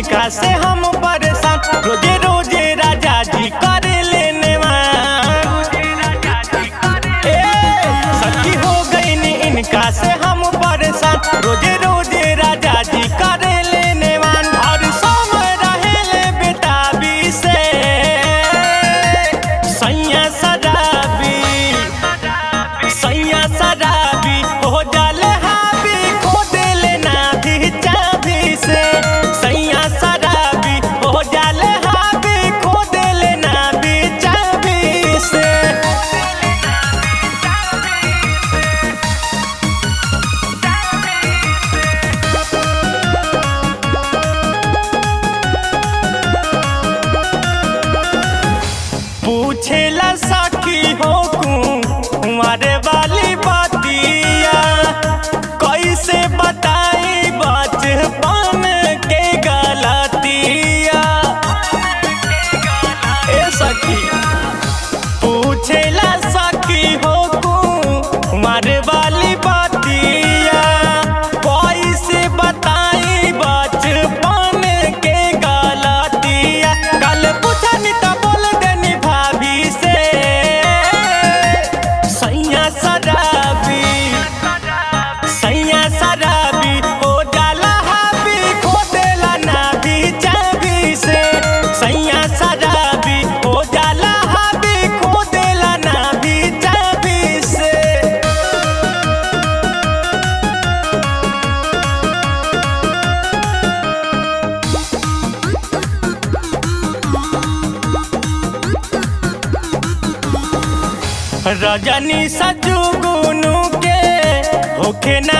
इनका से हम परेशान, रोजे रोजे राजा जी कर लेने सखी हो गई नी इनका से हम परेशान, रोजे रोजे राजा जी कर लेने और समय रहेले बेताबी से सैया शराबी हो जाले हाबी खो देले ना भी चाबी से सैया शराबी हो जाले हाबी खो देले ना भी चाबी से। पूछेला सखी हो कुंवारे वाली बातिया, कैसे बताई बचपन के गलतिया। ए सखी पूछेला सखी हो कुंवारे वाली बातिया, कैसे बताई बचपन के गलतिया। कल पूछनी तो बोल देनी भाभी से सैया शराबी हो जाला हाबी खो देला ना भी चाबी से सैया शराबी हो जाला हाबी खो देला ना भी चाबी से। रजनी सजुगुनु के होखे ना